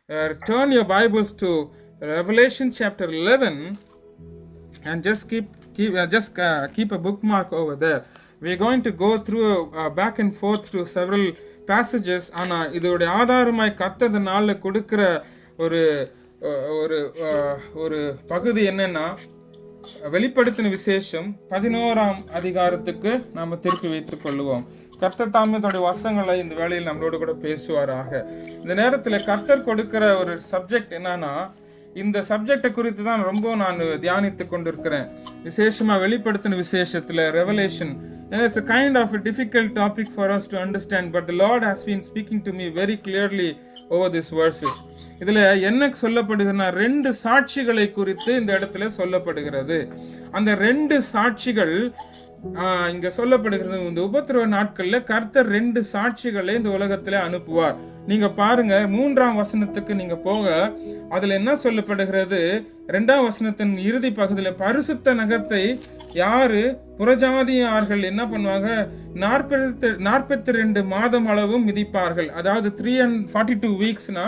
turn your Bibles to Revelation chapter 11 and just keep a bookmark over there. We're going to go through back and forth to several passages. ஆனா இதோட ஆதாரமாய் கர்த்தர் நாள்ல கொடுக்கிற ஒரு ஒரு ஒரு பகுதி என்னன்னா, வெளிப்படுத்தின விசேஷம் 11ஆம் அதிகாரத்துக்கு நாம திருப்பி வைத்துக் கொள்ளுவோம். கர்த்தர் தாமே தன்னுடைய வசனங்களை இந்த வேளையில் நம்மளோட கூட பேசுவாராக. இந்த நேரத்தில் கர்த்தர் கொடுக்கிற ஒரு சப்ஜெக்ட் என்னன்னா, இந்த சப்ஜெக்டை குறித்து தான் ரொம்ப நான் தியானித்து கொண்டிருக்கிறேன். விசேஷமா வெளிப்படுத்தின விசேஷத்துல revelation. It's a kind of a difficult topic for us to understand, but the Lord has been speaking to me very clearly over these verses. இதுல என்ன சொல்லப்படுகிறதுனா, 2 சாட்சிகளை குறித்து இந்த இடத்துல சொல்லப்படுகிறது. அந்த 2 சாட்சிகள் இங்க சொல்லப்படுகிறது. இந்த உபத்திரவ நாட்கள்ல கர்த்தர் 2 சாட்சிகளை இந்த உலகத்துல அனுப்புவார். நீங்க பாருங்க 3ஆம் வசனத்துக்கு நீங்க போக, அதுல என்ன சொல்லப்படுகிறது? 2ஆம் வசனத்தின் இறுதி பகுதியில பரிசுத்த நகரத்தை யாரு புறஜாதியார்கள் என்ன பண்ணுவாங்க? 42 மாதம் அளவும் மிதிப்பார்கள். அதாவது 342 வீக்ஸ்னா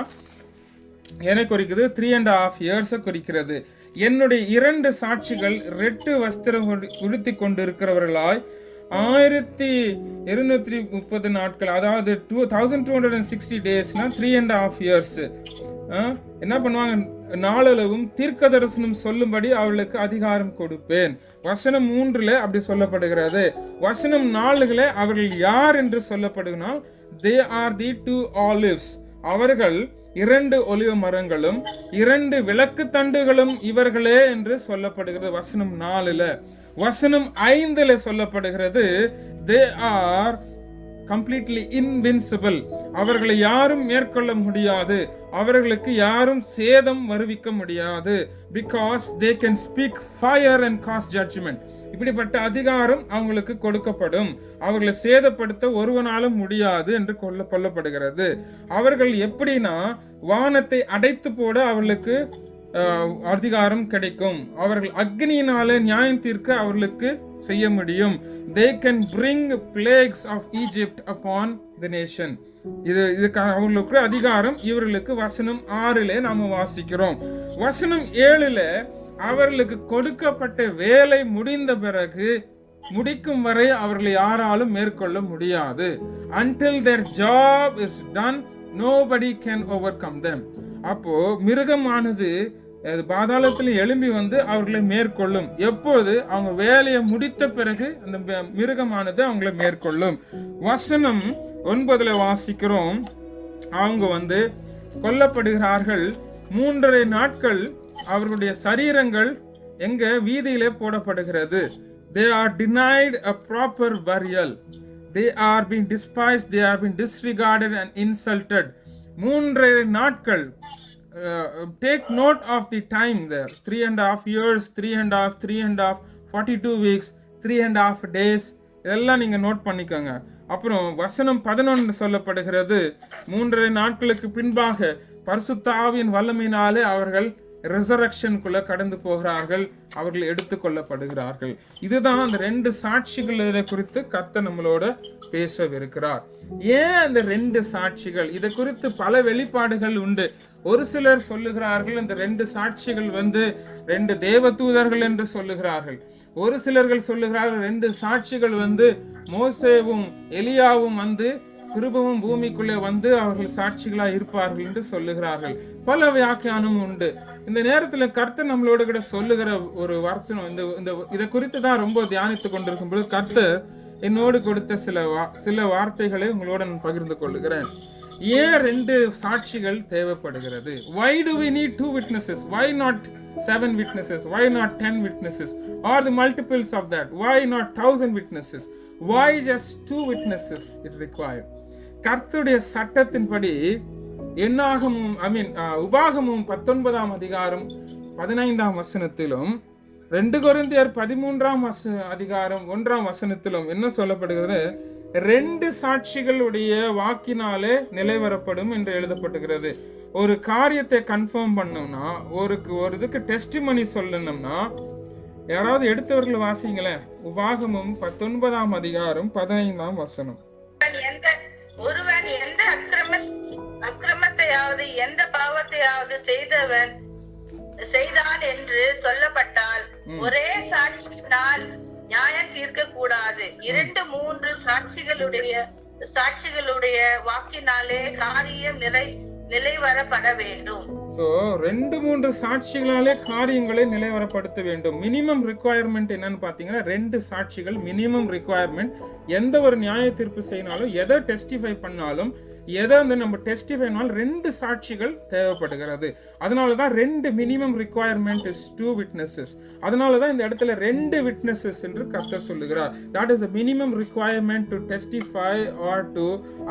என்ன குறிக்குது? 3.5 years குறிக்கிறது. என்னுடைய 2 சாட்சிகள் ரெட்டு வஸ்திரம் உடுத்தி கொண்டிருக்கிறவர்களாய் 1230 நாட்கள், அதாவது 1260 டேஸ்னா 3.5 years என்ன பண்ணுவாங்க? நாளளவும் தீர்க்க தரிசனம் சொல்லும்படி அவர்களுக்கு அதிகாரம் கொடுப்பேன். வசனம் 3ல அப்படி சொல்லப்படுகிறது. வசனம் 4ல அவர்கள் யார் என்று சொல்லப்படுதுன்னா, they are the 2 olives. அவர்கள் 2 ஒலிவ மரங்களும் 2 விளக்கு தண்டுகளும் இவர்களே என்று சொல்லப்படுகிறது வசனம் 4ல. வசனம் 5ல சொல்லப்படுகிறது, they are completely invincible. அவர்களை யாரும் மேற்கொள்ள முடியாது, அவர்களுக்கு யாரும் சேதம் வருவிக்க முடியாது. because they can speak fire and cause judgment. இப்படிப்பட்ட அதிகாரம் அவங்களுக்கு கொடுக்கப்படும். அவர்களை சேதப்படுத்த ஒருவனாலும் முடியாது என்று கொல்லப்படுகிறது. அவர்கள் எப்படின்னா, வானத்தை அடைத்து போட அவர்களுக்கு அதிகாரம் கிடைக்கும். அவர்கள் அக்னியினாலே நியாயம் தீர்க்க அவர்களுக்கு செய்ய முடியும். they can bring plagues of Egypt upon the nation. இதுக்கான அவர்களுக்கு அதிகாரம் இவர்களுக்கு வசனம் 6ல நாம வாசிக்கிறோம். வசனம் 7ல அவர்களுக்கு கொடுக்கப்பட்ட வேலை முடிந்த பிறகு முடிக்கும் வரை அவர்களை யாராலும் மேற்கொள்ள முடியாது. until their job is done nobody can overcome them. அப்போ மிருகமானது பாதாளத்தில் எழும்பி வந்து அவர்களை மேற்கொள்ளும். எப்போது? அவங்க வேலையை முடித்த பிறகு அந்த மிருகமானது அவங்களை மேற்கொள்ளும். வசனம் 9ல வாசிக்கிறோம், அவங்க வந்து கொல்லப்படுகிறார்கள். 3.5 நாட்கள் அவர்களுடைய சரீரங்கள் எங்க வீதியிலே போடப்படுகிறது. they are denied a proper burial. they are being despised, they are being disregarded and insulted. 3.5 நாட்கள். Take note of the time there. 3.5 years, 3.5, 42 weeks, 3.5 days. இதெல்லாம் நீங்க நோட் பண்ணிக்கோங்க. அப்புறம் வசனம் 11 சொல்லப்படுகிறது, 3.5 நாட்களுக்கு பின்பாக பரிசுத்த ஆவியின் வல்லமையினாலே அவர்கள் ரெசரக்ஷனுக்குள்ள கடந்து போகிறார்கள், அவர்கள் எடுத்துக்கொள்ளப்படுகிறார்கள். இதுதான் அந்த 2 சாட்சிகளை குறித்து கர்த்தர் நம்மளோட பேசவிருக்கிறார். ஏன் அந்த 2 சாட்சிகள்? இதை குறித்து பல வெளிப்பாடுகள் உண்டு. ஒரு சிலர் சொல்லுகிறார்கள் இந்த 2 சாட்சிகள் வந்து 2 தேவதூதர்கள் என்று சொல்லுகிறார்கள். ஒரு சிலர்கள் சொல்லுகிறார்கள் 2 சாட்சிகள் வந்து மோசேவும் எலியாவும் வந்து திரும்பவும் பூமிக்குள்ளே வந்து அவர்கள் சாட்சிகளா இருப்பார்கள் என்று சொல்லுகிறார்கள். பல வியாக்கியானம் உண்டு. இந்த நேரத்தில் கர்த்தர் நம்மளோட கூட சொல்லுகிற ஒரு வசனம், இந்த இதை குறித்து தான் ரொம்ப தியானித்து கொண்டிருக்கும் போது கர்த்தர் என்னோடு கொடுத்த சில வார்த்தைகளை உங்களோட நான் பகிர்ந்து கொள்ளுகிறேன். ஏன் 2 சாட்சிகள் தேவைப்படுகிறது? why do we need 2 witnesses? why not 7 witnesses? why not 10 witnesses or the multiples of that? why not 1000 witnesses? why just 2 witnesses it required? கர்த்தருடைய சட்டத்தின்படி உபாகமும் 19ஆம் அதிகாரம் 15ஆம் வசனத்திலும் 2 கொரிந்தியர் 13ஆம் அதிகாரம் 1ஆம் வசனத்திலும் என்ன சொல்லப்படுகிறது? 2 சாட்சிகளுடைய வாக்கினாலே நிலைவரப்படும் என்று எழுதப்பட்டுகிறது. ஒரு காரியத்தை கன்ஃபார்ம் பண்ணோம்னா, ஒரு இதுக்கு டெஸ்டிமனி சொல்லணும்னா, யாராவது எடுத்தவர்கள் வாசிங்களேன். உபாகமும் 19ஆம் அதிகாரம் 15ஆம் வசனம். ஒருவன் எந்த அக்கிரமத்தையாவது எந்த பாவத்தை பாவத்தையாவது செய்தான் என்று சொல்லப்பட்டால் ஒரே சாட்சியினால் நியாயம் தீர்க்க கூடாது. 2-3 சாட்சிகளுடைய வாக்கினாலே காரியம் நிலைவரப்பட வேண்டும். சோ 2-3 சாட்சிகளாலே காரியங்களை நிலைவரப்படுத்த வேண்டும். மினிமம் ரிக்குவயர்மெண்ட் என்னன்னு பாத்தீங்கன்னா 2 சாட்சிகள் மினிமம் ரிக்குவயர்மெண்ட். எந்த ஒரு நியாய தீர்ப்பு செய்யினாலும், எதை டெஸ்டிஃபை பண்ணாலும், எதை வந்து நம்ம டெஸ்டிஃபை பண்ணாலும் 2 சாட்சிகள் தேவைப்படுகிறது. அதனாலதான் 2 மினிமம் ரிக்குவயர்மெண்ட் இஸ் 2 witnesses. அதனாலதான் இந்த இடத்துல 2 witnesses என்று கர்த்தர் சொல்லுகிறார். That is a minimum requirement to testify or to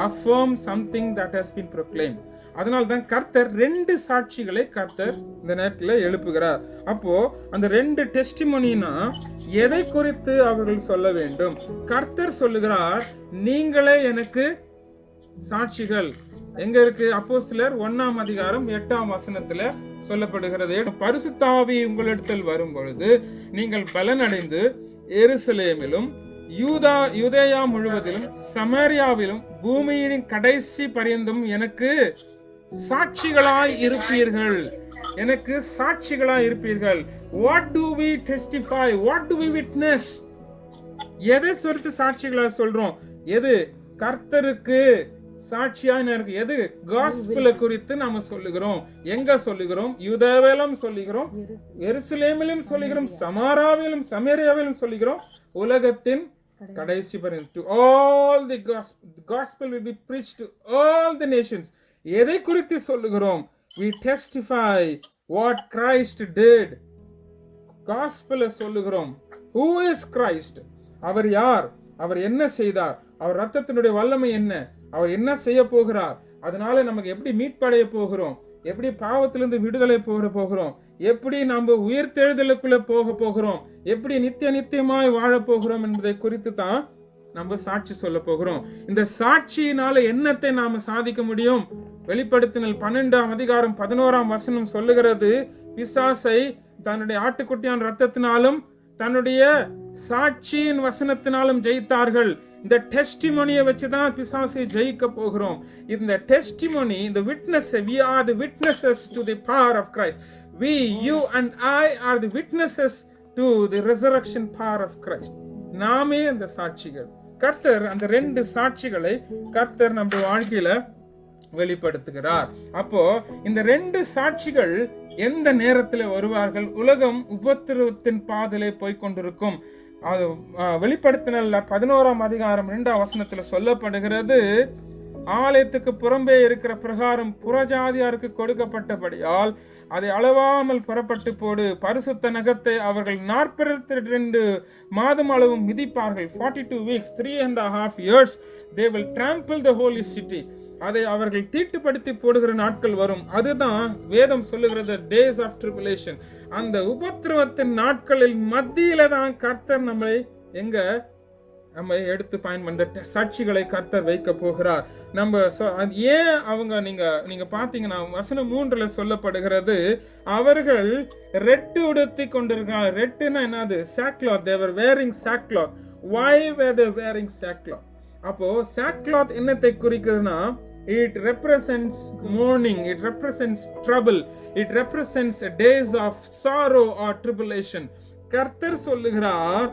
affirm something that has been proclaimed. அதனால்தான் கர்த்தர் 2 சாட்சிகளை கர்த்தர் இந்த நேரத்தில் எழுப்புகிறார். அப்போ அந்த 2 டெஸ்டிமோனினா எதை குறித்து அவர்கள் சொல்ல வேண்டும்? கர்த்தர் சொல்லுகிறார், நீங்களே எனக்கு சாட்சிகள். எங்க இருக்கு? அப்போஸ்தலர் 1ஆம் அதிகாரம் 8ஆம் வசனத்துல சொல்லப்படுகிறது. பரிசுத்த ஆவி உங்களிடத்தில் வரும் பொழுது நீங்கள் பலனடைந்து எருசலேமிலும் யூதேயா முழுவதிலும் சமாரியாவிலும் பூமியின் கடைசி பரியந்தம் எனக்கு சாட்சிகளாய் இருப்பீர்கள். எனக்கு சாட்சிகளாய் இருப்பீர்கள். What do we testify? What do we witness? எதை சொல்லிட்டு சாட்சிகளா சொல்றோம்? எது கர்த்தருக்கு சாட்சியா இருக்கு? எது காஸ்பலை குறித்து நாம சொல்லுகிறோம்? எங்க சொல்லுகிறோம்? யூதேயாவிலும் சொல்லுகிறோம், எருசலேமிலும் சொல்லுகிறோம், சமாரியாவிலும் சொல்லுகிறோம், உலகத்தின் கடைசி பரியந்தம். All the gospel will be preached to all the nations. எதை குறித்து சொல்லுகிறோம்? We testify what Christ did. Gospel சொல்லுகிறோம். Who is Christ? அவர் யார்? அவர் என்ன செய்தார்? அவர் ரத்தத்தினுடைய வல்லமை என்ன? அவர் என்ன செய்ய போகிறார்? அதனால நமக்கு எப்படி மீட்படைய போகிறோம்? எப்படி பாவத்திலிருந்து விடுதலை போகிறோம்? எப்படி நம்ம உயிர்த்தெழுதலுக்குள்ள போகிறோம்? எப்படி நித்தியமாய் வாழ போகிறோம் என்பதை குறித்து தான் நம்ம சாட்சி சொல்ல போகிறோம். இந்த சாட்சியினால என்னத்தை நாம சாதிக்க முடியும்? வெளிப்படுத்தினல் 12ஆம் அதிகாரம் 11ஆம் வசனம் சொல்லுகிறது, பிசாசை தன்னுடைய ஆட்டுக்குட்டியான ரத்தத்தினாலும் தன்னுடைய சாட்சியின் வசனத்தினாலும் ஜெயித்தார்கள். இந்த டெஸ்டிமோனியை வச்சுதான் பிசாசை ஜெயிக்க போகிறோம். இந்த டெஸ்டிமோனி, இந்த witness, we are the witnesses to the power of Christ. We, you and I are the witnesses to the resurrection power of Christ. நாமே அந்த சாட்சிகள். கர்த்தர் அந்த 2 சாட்சிகளை கர்த்தர் நம்ம வாழ்க்கையில வெளிப்படுத்துகிறார். அப்போ இந்த 2 சாட்சிகள் எந்த நேரத்தில் வருவார்கள்? உலகம் உபத்திரவத்தின் பாதையிலே போய்கொண்டிருக்கும். வெளிப்படுத்தினல் 11ஆம் அதிகாரம் 2ஆம் வசனத்துல சொல்லப்படுகிறது, ஆலயத்துக்கு புறம்பே இருக்கிற பிரகாரம் புறஜாதியாருக்கு கொடுக்கப்பட்டபடியால் அதை அளவாமல் புறப்பட்டு போடு. பரிசுத்த நகத்தை அவர்கள் 42 மாதம் அளவும் மிதிப்பார்கள். 42 weeks, 3.5 years they will trample the holy city. அதை அவர்கள் தீட்டுப்படுத்தி போடுகிற நாட்கள் வரும். அதுதான் வேதம் சொல்லுகிறது, days of tribulation. அந்த உபத்திரவத்தின் நாட்களில் மத்தியில தான் கர்த்தர் நம்ம எடுத்து பயன்படுத்த சாட்சிகளை கர்த்தர் வைக்க போகிறார். நம்ம ஏன் அவங்க நீங்க பாத்தீங்கன்னா வசனம் 3ல சொல்லப்படுகிறது, அவர்கள் ரெட்டு உடுத்தி கொண்டிருக்காங்க. ரெட்டுன்னா என்னது? sackcloth. They were wearing sackcloth. Why were they wearing sackcloth? அப்போ sackcloth என்னத்தை குறிக்குதுன்னா, it represents mourning, it represents trouble, it represents days of sorrow or tribulation. கர்த்தர் சொல்லுகிறார்,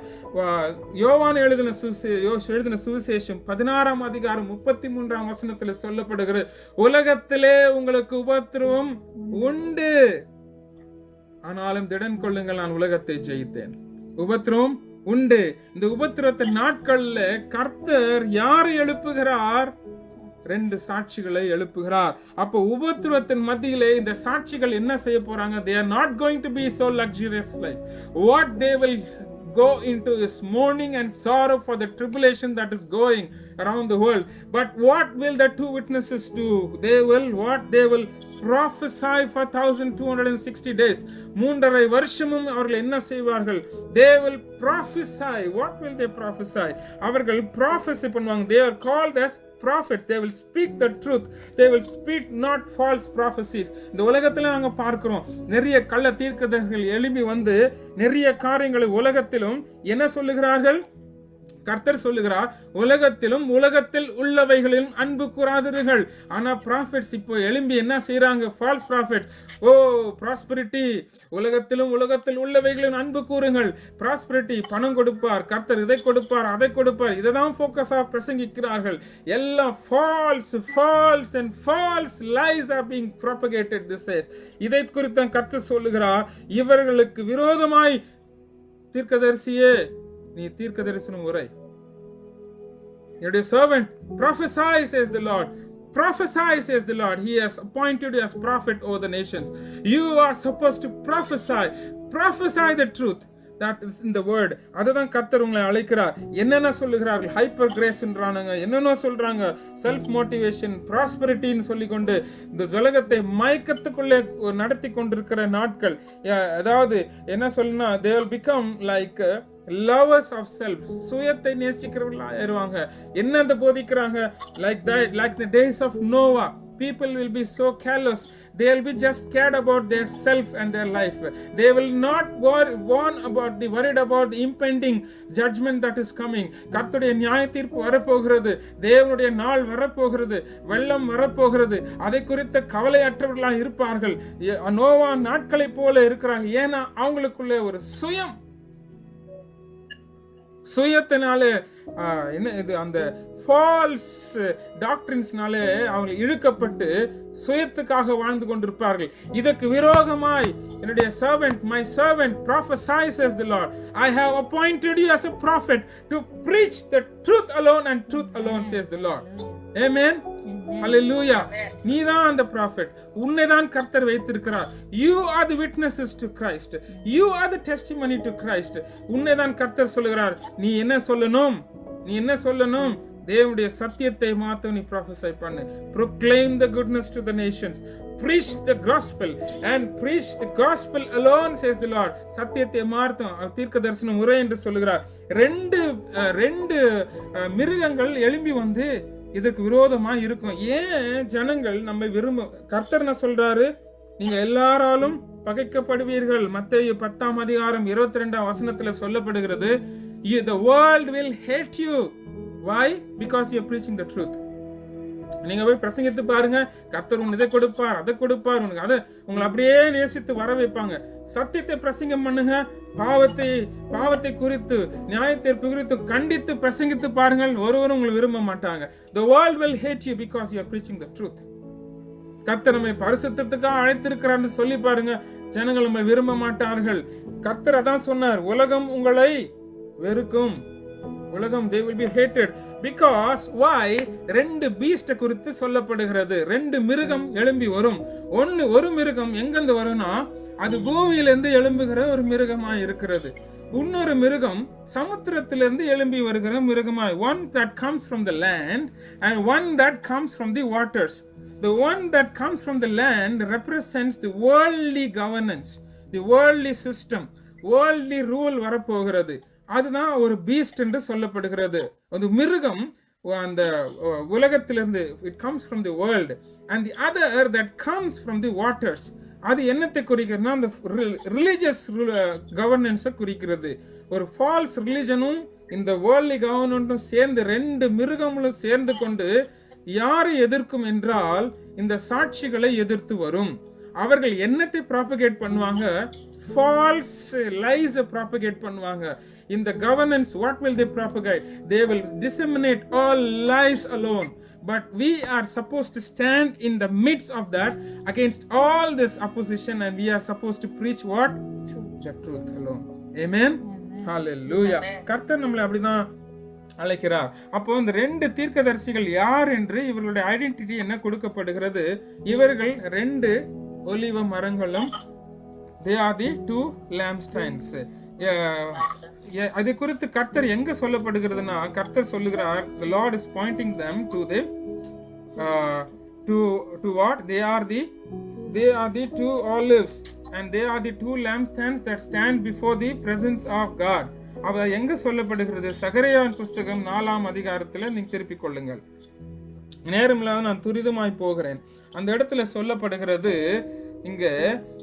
யோவான் எழுதின சுவிசேஷம் 16ஆம் அதிகாரம் 33ஆம் வசனத்தில் சொல்லப்படுகிறது, உலகத்திலே உங்களுக்கு உபத்திரவம் உண்டு, ஆனாலும் திடன் கொள்ளுங்கள், நான் உலகத்தை ஜெயித்தேன். உபத்திரவம் உண்டு. இந்த உபத்திரவத்தின் நாட்கள்ல கர்த்தர் யாரை எழுப்புகிறார்? 2 சாட்சிகளை எழுப்புகிறார். அப்போ உபத்திரவத்தின் மத்தியிலே இந்த சாட்சிகள் என்ன செய்ய போறாங்க? They are not going to be so luxurious life. What they will go into is mourning and sorrow for the tribulation that is going around the world. But what will the 2 witnesses do? They will prophesy for 1260 days. 3.5 வருஷமும் அவர்கள் என்ன செய்வார்கள்? They will prophesy. What will they prophesy? அவர்கள் prophesy பண்ணுவாங்க. They are called as prophets. They will speak the truth. They will speak not false prophecies. இந்த உலகத்துல நாங்க பார்க்கிறோம், நிறைய கள்ள தீர்க்கதரிசிகள் எழும்பி வந்து நிறைய காரியங்களை உலகத்திலும் என்ன சொல்லுகிறார்கள்? கர்த்தர் சொல்லுகிறார், உலகத்திலும் உலகத்தில் உள்ளவைகளிலும் அன்பு கூறாதீர்கள். ஆனா ப்ராஃபிட்ஸ் இப்போ எழும்பி என்ன செய்யறாங்க? Falls profit. ஓ ப்ராஸ்பரிட்டி, உலகத்திலும் உலகத்தில் உள்ளவைகளிலும் அன்பு கூறுங்கள். ப்ராஸ்பரிட்டி, பணம் கொடுப்பார் கர்த்தர், இதை கொடுப்பார் அதை கொடுப்பார், இதை தான் ஃபோக்கஸா பிரசங்கிக்கிறார்கள். எல்லாம் false false and false lies are being propagated this days. இதை குறித்து கர்த்தர் சொல்லுகிறார், இவர்களுக்கு விரோதமாய் தீர்க்கதரிசியே நீ தீர்க்க தரிசனம் உரை. என்னுடைய servant prophesy says the Lord. Prophesy says the Lord. He has appointed you as prophet over the nations. You are supposed to prophesy. Prophesy the truth that is in the word. அதுதான் கர்த்தர் உங்களை அழைக்கிறார். என்னென்ன சொல்லுகிறார்கள்? Hyper கிரேஸ்ன்றானுங்க, என்னென்ன சொல்றாங்க? Self motivation, ப்ராஸ்பரிட்டின்னு சொல்லிக்கொண்டு இந்த உலகத்தை மயக்கத்துக்குள்ளே நடத்தி கொண்டிருக்கிற நாட்கள். அதாவது என்ன சொல்லுனா, they will become like lovers of self. சுயத்தை நேசிக்கிறவர்களா ஆயிருவாங்க. என்னது போதிக்கிறாங்க? like the days of Noah. People will be so callous. They will be just cared about their self and their life. They will not worried about the impending judgment that is coming. கர்த்தருடைய நியாய தீர்ப்பு வரப்போகிறது, தேவனுடைய நாள் வரப்போகிறது, வெள்ளம் வரப்போகிறது. அதை குறித்த கவலையற்றவர்களாக இருப்பார்கள். நோவா நாட்களை போல இருக்கிறாங்க. ஏன்னா அவங்களுக்குள்ள ஒரு சுயத்தினாலே என்ன இது, அந்த ஃபால்ஸ் டாக்டரின்ஸ்னாலே அவங்க இழுக்கப்பட்டு சுயத்துக்காக வாழ்ந்து கொண்டிருப்பார்கள். இதற்கு விரோதமாய் என்னுடைய servant, my servant prophesies says the Lord. I have appointed you as a prophet to preach the truth alone and truth alone says the Lord. Amen. Hallelujah. நீதான் அந்த prophet. உன்னைதான் கர்த்தர் வைத்திருக்கிறார். You are the witnesses to Christ. You are the testimony to Christ. உன்னைதான் கர்த்தர் சொல்லுகிறார். நீ என்ன சொல்லணும்? தேவனுடைய சத்தியத்தை மாத்த நீ prophesy பண்ணு. Proclaim the goodness to the nations. Preach the gospel and preach the gospel alone says the Lord. சத்தியத்தை மார்த்தம் தீர்க்க தரிசனம் உரை என்று சொல்லுகிறார். ரெண்டு மிருகங்கள் எழும்பி வந்து இதுக்கு விரோதமா இருக்கும். ஏன் ஜனங்கள் நம்ம கர்த்தர் என்ன சொல்றாரு? நீங்க எல்லாராலும் பகைக்கப்படுவீர்கள். மத்தேயு 10:22 சொல்லப்படுகிறது. The world will hate you. Why? Because you are preaching the truth. நீங்க போய் பிரசங்கித்து பாருங்க, கர்த்தர் உனக்கு இதை கொடுப்பார் அதை கொடுப்பார், உனக்கு அதை உங்களை அப்படியே நேசித்து வர வைப்பாங்க. சத்தியத்தை பிரசங்கம் பண்ணுங்க. பாவத்தை குறித்து நியாயத்தீர்ப்பு குறித்து கண்டித்து பிரசங்கித்து பாருங்கள். ஒருவரும் உங்களை விரும்ப மாட்டாங்க. The world will hate you because you are preaching the truth. கர்த்தர் நம்மை பரிசுத்தத்துக்காக அழைத்திருக்கிறார்னு சொல்லி பாருங்க, ஜனங்கள் நம்மை விரும்ப மாட்டார்கள். கர்த்தர் அதான் சொன்னார், உலகம் உங்களை வெறுக்கும். உலகம் they will be hated because why? ரெண்டு பீஸ்ட் குறித்து சொல்லப்படுகிறது. ரெண்டு மிருகம் எழும்பி வரும். ஒரு மிருகம் எங்கிருந்து வரும்னா, அது பூமியிலிருந்து எழும்புகிற ஒரு மிருகமாய் இருக்கிறது. இன்னொரு மிருகம் சமுத்திரத்திலிருந்து எழும்பி வருகிற மிருகமாய். One that comes from the land and one that comes from the waters. The one that comes from the land represents the worldly governance, the worldly system, worldly rule வரப்போகிறது. அதுதான் ஒரு பீஸ்ட் என்று சொல்லப்படுகிறது. அந்த மிருகம் அந்த உலகத்திலிருந்து, it comes from the world, and the other that comes from the waters. அது என்னத்தை குறிக்கிறதுனா, அந்த ரிலிஜியஸ் கவர்னன்ஸை குறிக்கிறது. ஒரு ஃபால்ஸ் ரிலிஜனும் இந்த வேர்ல்ட்லி கவர்னன்ஸும் சேர்ந்து, ரெண்டு மிருகங்களும் சேர்ந்து கொண்டு யாரை எதிர்க்கும் என்றால் இந்த சாட்சிகளை எதிர்த்து வரும். அவர்கள் என்னத்தை ப்ராபகேட் பண்ணுவாங்க? ஃபால்ஸ் லைஸ் ப்ராபகேட் பண்ணுவாங்க. In the governance, what will they propagate? They will disseminate all lies alone. But we are supposed to stand in the midst of that against all this opposition, and we are supposed to preach what? The truth alone. Amen. Hallelujah. கர்த்தர் நம்மளை அப்படிதான் அழைக்கிறார். அப்போ இந்த ரெண்டு தீர்க்கதரிசிகள் யார் என்று இவர்களுடைய ஐடென்டிட்டி என்ன கொடுக்கப்படுகிறது? இவர்கள் ரெண்டு ஒலிவ மரங்களும். They are the two lampstands. அது குறித்து கர்த்தர் எங்க சொல்லப்படுகிறதுனா, கர்த்தர் சொல்லுகிறார், the Lord is pointing them to what? They are the two olives and they are the two lampstands that stand before the presence of God. அவ எங்க சொல்லப்படுகிறது? சகரியாவின் புஸ்தகம் 4ஆம் அதிகாரத்துல நீங்க திருப்பிக் கொள்ளுங்கள். நேரமில்லாத நான் துரிதமாய் போகிறேன். அந்த இடத்துல சொல்லப்படுகிறது, இங்க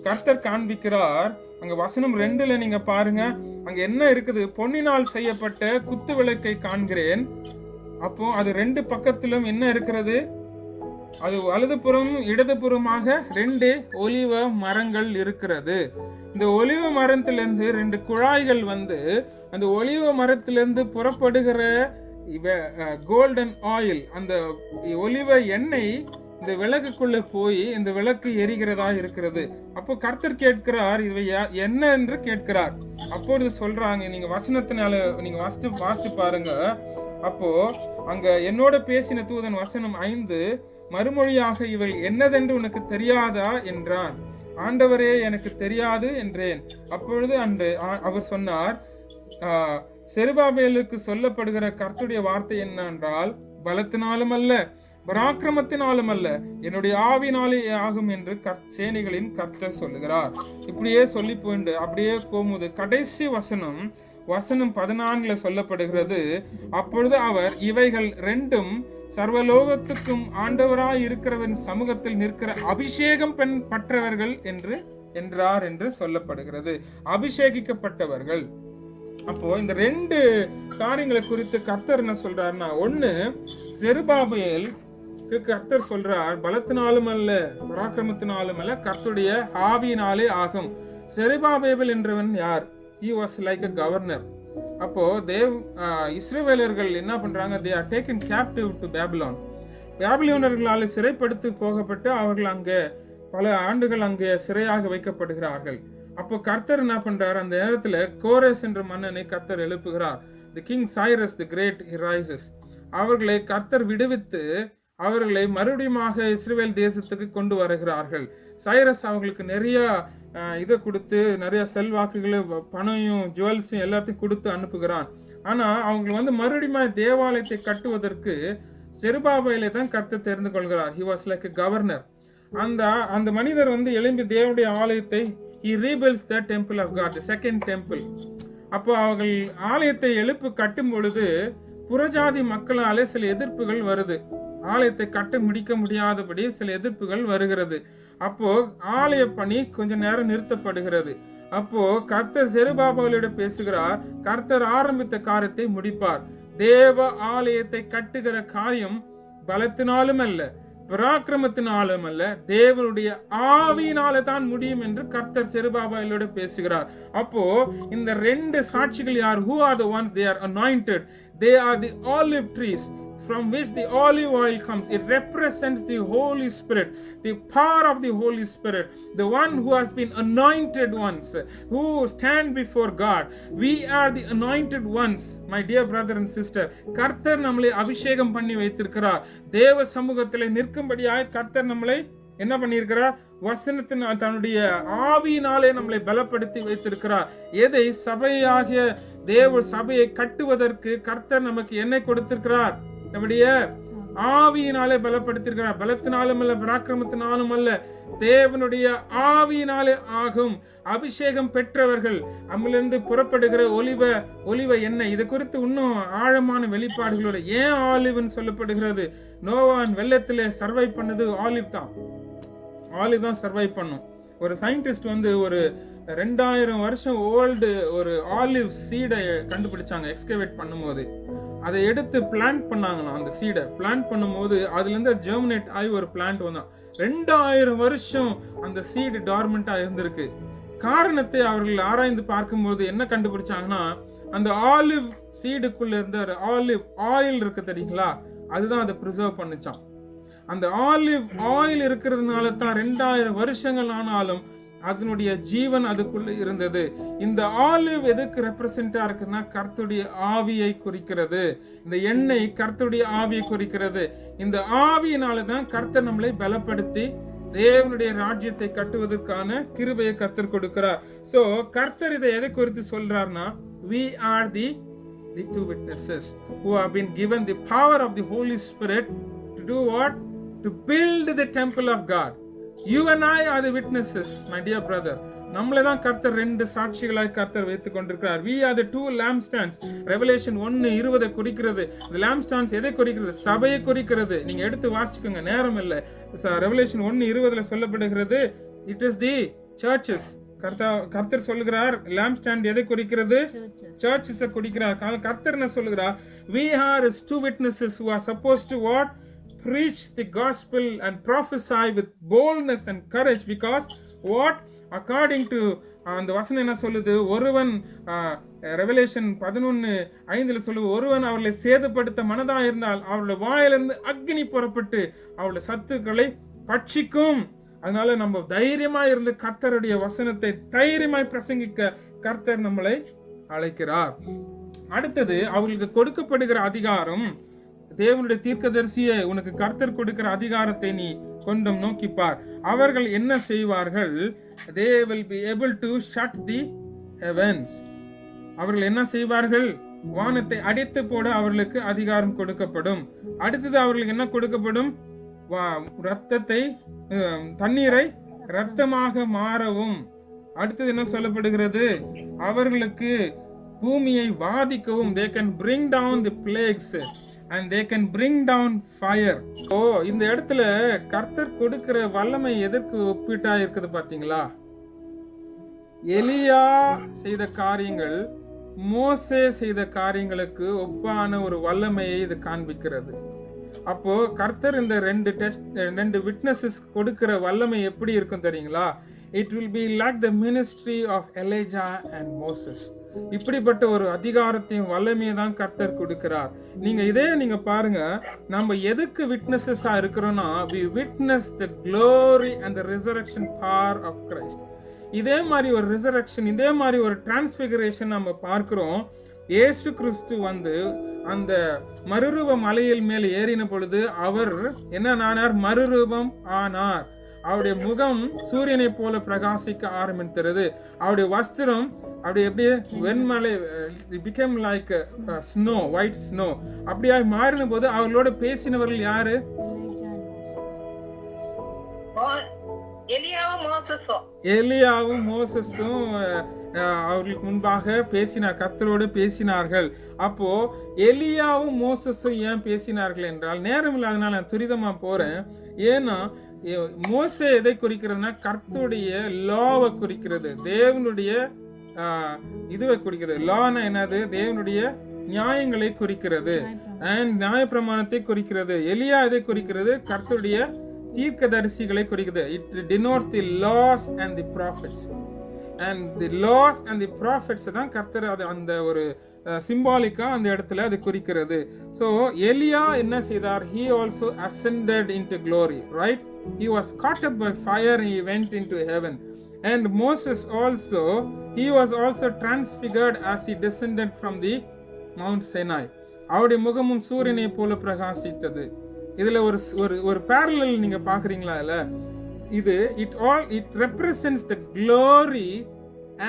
கர்த்தர் காண்பிக்கிறார், அங்க வசனம் 2ல நீங்க பாருங்க, அங்க என்ன இருக்குது? பொன்னினால் செய்யப்பட்ட குத்து விளக்கை காண்கிறேன். அப்போ அது 2 பக்கத்திலும் என்ன இருக்கிறது? அது வலதுபுறம் இடதுபுறமாக 2 ஒலிவ மரங்கள் இருக்கிறது. இந்த ஒலிவ மரத்திலிருந்து 2 குழாய்கள் வந்து அந்த ஒலிவ மரத்திலிருந்து புறப்படுகிற கோல்டன் ஆயில், அந்த ஒலிவ எண்ணெய் இந்த விளக்குக்குள்ள போய் இந்த விளக்கு எரிகிறதா இருக்கிறது. அப்போ கர்த்தர் கேட்கிறார், இவை என்ன என்று கேட்கிறார். அப்பொழுது சொல்றாங்க, நீங்க வசனத்தினால நீங்க வாசித்து பாருங்க. அப்போ அங்க என்னோட பேசின தூதன் வசனம் 5 மறுமொழியாக, இவை என்னதென்று உனக்கு தெரியாதா என்றான். ஆண்டவரே, எனக்கு தெரியாது என்றேன். அப்பொழுது அவர் சொன்னார், செருபாபேலுக்கு சொல்லப்படுகிற கர்த்தருடைய வார்த்தை என்னென்றால், பலத்தினாலும் அல்ல, பராக்கிரமத்தினாலும் அல்ல, என்னுடைய ஆவினாலே ஆகும் என்று சேனைகளின் கர்த்தர் சொல்லுகிறார். இப்படியே சொல்லி போயிண்டு அப்படியே போகும்போது கடைசி வசனம் 14 சொல்லப்படுகிறது. அப்பொழுது அவர், இவைகள் 2 சர்வலோகத்துக்கும் ஆண்டவராய் இருக்கிறவன் சமூகத்தில் நிற்கிற அபிஷேகம் பெற்றவர்கள் என்றார் என்று சொல்லப்படுகிறது. அபிஷேகிக்கப்பட்டவர்கள். அப்போ இந்த 2 காரியங்களை குறித்து கர்த்தர் என்ன சொல்றாருன்னா, ஒண்ணு, செருபாபேலுக்கு கர்த்தர் சொல்றார், பலத்தினாலும் அல்ல, பராக்கிரமத்தினாலும் அல்ல, கர்த்தருடைய ஆவியினாலே ஆகும். செருபாபேல் என்றவன் யார்? He was like a governor. அப்போ இஸ்ரவேலர்கள் என்ன பண்றாங்க? they are taken captive to Babylon. பாபிலோனியர்களால் சிறைப்படுத்தி போகப்பட்டு அவர்கள் அங்கே பல ஆண்டுகள் அங்கே சிறையாக வைக்கப்படுகிறார்கள். அப்போ கர்த்தர் என்ன பண்றார்? அந்த நேரத்துல கோரேஸ் என்ற மன்னனை கர்த்தர் எழுப்புகிறார். the king Cyrus the great he rises. அவர்களை கர்த்தர் விடுவித்து அவர்களை மறுபடியும் இஸ்ரவேல் தேசத்துக்கு கொண்டு வருகிறார்கள். சைரஸ் அவங்களுக்கு நிறைய இதை கொடுத்து, நிறைய செல்வாக்குகளை, பணையும் ஜுவல்ஸும் எல்லாத்தையும் கொடுத்து அனுப்புகிறான். ஆனா அவங்க வந்து மறுபடியும் தேவாலயத்தை கட்டுவதற்கு செருபாபேலை தான் கர்த்தர் தெரிந்து கொள்கிறார். he was like a governor. அந்த மனிதர் வந்து எழும்பி தேவனுடைய ஆலயத்தை he rebuilds the temple of God, the second temple. அப்போ அவர்கள் ஆலயத்தை எழுப்பு கட்டும் பொழுது புறஜாதி மக்களாலே சில எதிர்ப்புகள் வருது. ஆலயத்தை கட்ட முடிக்க முடியாதபடி சில எதிர்ப்புகள் வருகிறது. அப்போ ஆலய பணி கொஞ்ச நேரம் நிறுத்தப்படுகிறது. அப்போ கர்த்தர் செருபாபேலோடு பேசுகிறார். கர்த்தர் ஆரம்பித்த காரியத்தை முடிப்பார். தேவ ஆலயத்தை கட்டுகிற காரியம் பலத்தினாலும் அல்ல, பராக்கிரமத்தினாலும் அல்ல, தேவனுடைய ஆவியினால தான் முடியும் என்று கர்த்தர் செருபாபேலோடு பேசுகிறார். அப்போ இந்த 2 சாட்சிகள் யார்? who are the ones? they are anointed. they are the olive trees from which the olive oil comes. It represents the Holy Spirit, the power of the Holy Spirit, the one who has been anointed ones, who stand before God. We are the anointed ones, my dear brother and sister. கர்த்தர் நம்மளை அபிஷேகம் பண்ணி வைத்திருக்கிறார். தேவ சமூகத்திலே நிற்கும்படியாய் கர்த்தர் நம்மளை என்ன பண்ணியிருக்கிறார்? வசனத்தின் தன்னுடைய ஆவியினாலே நம்மளை பலப்படுத்தி வைத்திருக்கிறார். எதை? சபையாகிய தேவ சபையை கட்டுவதற்கு கர்த்தர் நமக்கு என்ன கொடுத்திருக்கிறார்? நம்முடைய ஆவியினாலே பலப்படுத்திருக்கிறார். பலத்தினாலும் அல்ல, பராக்கிரமத்தினாலும் அல்ல, தேவனுடைய ஆவியினாலே ஆகும். அபிஷேகம் பெற்றவர்கள் நம்மளிருந்து புறப்படுகிற ஒலிவ எண்ணெய். இது குறித்து இன்னும் ஆழமான வெளிப்பாடுகளோட ஏன் ஆலிவ்னு சொல்லப்படுகிறது? நோவான் வெள்ளத்திலே சர்வை பண்ணது ஆலிவ் தான் சர்வை பண்ணும். ஒரு சயின்டிஸ்ட் வந்து ஒரு 2000 வருஷம் ஓல்டு ஒரு ஆலிவ் சீடை கண்டுபிடிச்சாங்க. எக்ஸ்கவேட் பண்ணும்போது அதை எடுத்து பிளான்ட் பண்ணாங்களாம். அந்த சீடை பிளான்ட் பண்ணும்போது அதுல இருந்து ஜெர்மினேட் ஆகி ஒரு பிளான்ட் வந்தான். 2000 வருஷம் அந்த சீடு டார்மெண்டா இருந்திருக்கு. காரணத்தை அவர்கள் ஆராய்ந்து பார்க்கும்போது என்ன கண்டுபிடிச்சாங்கன்னா, அந்த ஆலிவ் சீடுக்குள்ள இருந்த ஆலிவ் ஆயில் இருக்கு தெரியுங்களா, அதுதான் அதை ப்ரிசர்வ் பண்ணுச்சான். அந்த ஆலிவ் ஆயில் இருக்கிறதுனால தான் 2000 வருஷங்கள் ஆனாலும் அதனுடைய ஜீவன் அதுக்குள்ள இருந்தது. இந்த ஆலிவ் எதுக்கு ரெப்ரசென்டா இருக்குன்னா, கர்த்தருடைய ஆவியை குறிக்கிறது. இந்த எண்ணெய் கர்த்தருடைய ஆவியை குறிக்கிறது. இந்த ஆவியினால தான் கர்த்தர் நம்மளை பலப்படுத்தி தேவனுடைய ராஜ்யத்தை கட்டுவதற்கான கிருபையை கர்த்தர் கொடுக்கிறார். சோ கர்த்தர் இதை எதை குறித்து சொல்றார்னா, we are the two witnesses who have been given the power of the Holy Spirit to do what? To build the temple of God. You and I are the witnesses, my dear brother. நம்மளை தான் கர்த்தர் 2 சாட்சிகளாய் கர்த்தர் வைத்துக் கொண்டிருக்கிறார். We are the 2 lampstands. Revelation 1:20 குறிக்கிறது. The lampstands எதை குறிக்கிறது? சபையை குறிக்கிறது. நீங்க எடுத்து வாசிக்கோங்க, நேரம் இல்லை. Revelation 1:20 சொல்லப்படுகிறது, it is the churches. கர்த்தர் சொல்லுகிறார் lamp stand எதை குறிக்கிறது? churches. சர்ச்சஸ் குறிக்கிறார். கர்த்தர் என்ன சொல்லுகிறார்? we are as two witnesses who are supposed to what? preach the gospel and prophesy with boldness and courage, because what? according to அந்த வசனம் என்ன சொல்லுது? ஒருவன் ரெவலேஷன் 11:5 சொல்லுது, ஒருவன் அவர்களை சேதப்படுத்த மனதா இருந்தால் அவருடைய வாயிலிருந்து அக்னி புறப்பட்டு அவருடைய சத்துக்களை பட்சிக்கும். அதனால நம்ம தைரியமா இருந்து கர்த்தருடைய வசனத்தை தைரியமாய் பிரசங்கிக்க கர்த்தர் நம்மளை அழைக்கிறார். அடுத்தது அவர்களுக்கு கொடுக்கப்படுகிற அதிகாரம். தேவனுடைய தீர்க்கதரிசியே, உனக்கு கர்த்தர் கொடுக்கிற அதிகாரத்தை நீ கொஞ்சம் நோக்கிப்பார். அவர்கள் என்ன செய்வார்கள்? they will be able to shut the heavens. அவர்கள் என்ன செய்வார்கள்? வானத்தை அடைத்து போட அவர்களுக்கு அதிகாரம் கொடுக்கப்படும். அடுத்தது அவர்களுக்கு என்ன கொடுக்கப்படும்? ரத்தத்தை தண்ணீரை ரத்தமாக மாறவும். அடுத்தது என்ன சொல்லப்படுகிறது? அவர்களுக்கு பூமியை வாதிக்கவும். they can bring down the plagues and they can bring down fire. இந்த இடத்துல கர்த்தர் கொடுக்கிற வல்லமை எதற்கு ஒப்பிட்டா இருக்குது பாத்தீங்களா? எலியா செய்த காரியங்கள் மோசே செய்த காரியங்களுக்கு ஒப்பான ஒரு வல்லமையை இது காண்பிக்கிறது. அப்போ கர்த்தர் இந்த ரெண்டு விட்னஸஸ் கொடுக்கிற வல்லமை எப்படி இருக்கும் தெரியுங்களா? it will be like the ministry of Elijah and Moses. இப்படிப்பட்ட ஒரு அதிகாரத்தையும் வல்லமையை தான் கர்த்தர் கொடுக்கிறார். நீங்க பாருங்க, நம்ம எதுக்கு விட்னஸஸா இருக்கிறோம்னா, we witness the glory and the resurrection power of Christ. இதே மாதிரி ஒரு ரிசரக்ஷன், இதே மாதிரி ஒரு டிரான்ஸ்பிகரேஷன் நம்ம பார்க்கிறோம். இயேசு கிறிஸ்து அந்த மறுரூப மலையில் மேல் ஏறின பொழுது அவர் என்ன ஆனார்? மறுரூபம் ஆனார். அவருடைய முகம் சூரியனை போல பிரகாசிக்க ஆரம்பித்தது. அவருடைய வஸ்திரம் அப்படி எப்படியே வெண்மலை became like snow, white snow. அப்படியே மாறின போது அவர்களோட பேசினவர்கள் யாரு? எலியாவும் மோசஸும் அவர்களுக்கு முன்பாக பேசினார், கர்த்தரோடு பேசினார்கள். அப்போ எலியாவும் மோசஸும் ஏன் பேசினார்கள் என்றால், நேரம் இல்லாதனால நான் துரிதமா போறேன். ஏன்னா மோசே எதை குறிக்கிறதுனா கர்த்தருடைய லாவை குறிக்கிறது, தேவனுடைய இதுவை குறிக்கிறது. லானா என்னது? தேவனுடைய நியாயங்களை குறிக்கிறது, அண்ட் நியாய பிரமாணத்தை குறிக்கிறது. எலியா எதை குறிக்கிறது? கர்த்தருடைய தீர்க்கதரிசிகளை குறிக்கிறது. It denotes the laws and the prophets, and the laws and the prophets தான் கர்த்தர் அந்த ஒரு சிம்பாலிக்கா அந்த இடத்துல அது குறிக்கிறது. So எலியா என்ன செய்தார்? he also ascended into glory, right? he was caught up by fire and he went into heaven. And Moses also, he was also transfigured as he descended from the Mount Sinai. அவருடைய முகமும் சூரியனை போல பிரகாசித்தது. இதுல ஒரு parallel நீங்க பாக்குறீங்களா? இல்ல இது it represents the glory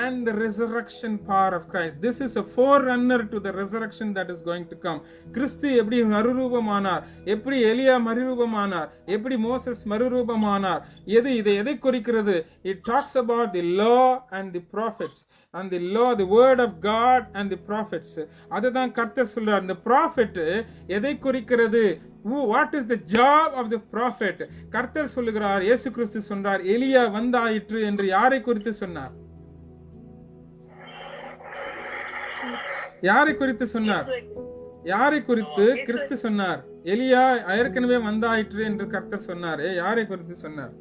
and the resurrection power of Christ. This is a forerunner to the resurrection that is going to come. கிறிஸ்து எப்படி மறுரூபமானார், எப்படி எலியா மறுரூபமானார், எப்படி மோசஸ் மறுரூபமானார், இதை எதை குறிக்கிறது? It talks about the law and the prophets, and the law, the word of God and the prophets. அதுதான் கர்த்தர் சொல்றார். இந்த prophet எதை குறிக்கிறது? What is the job of the prophet? கர்த்தர் சொல்லுகிறார், இயேசு கிறிஸ்து சொன்னார், எலியா வந்தாயிற்று என்று யாரை குறித்து சொன்னார்? யாரை குறித்து சொன்னார்? யாரை குறித்து கிறிஸ்து சொன்னார்? எலியா ஏற்கனவே வந்தாயிற்று என்று கர்த்தர் சொன்னாரே, யாரை குறித்து சொன்னார்?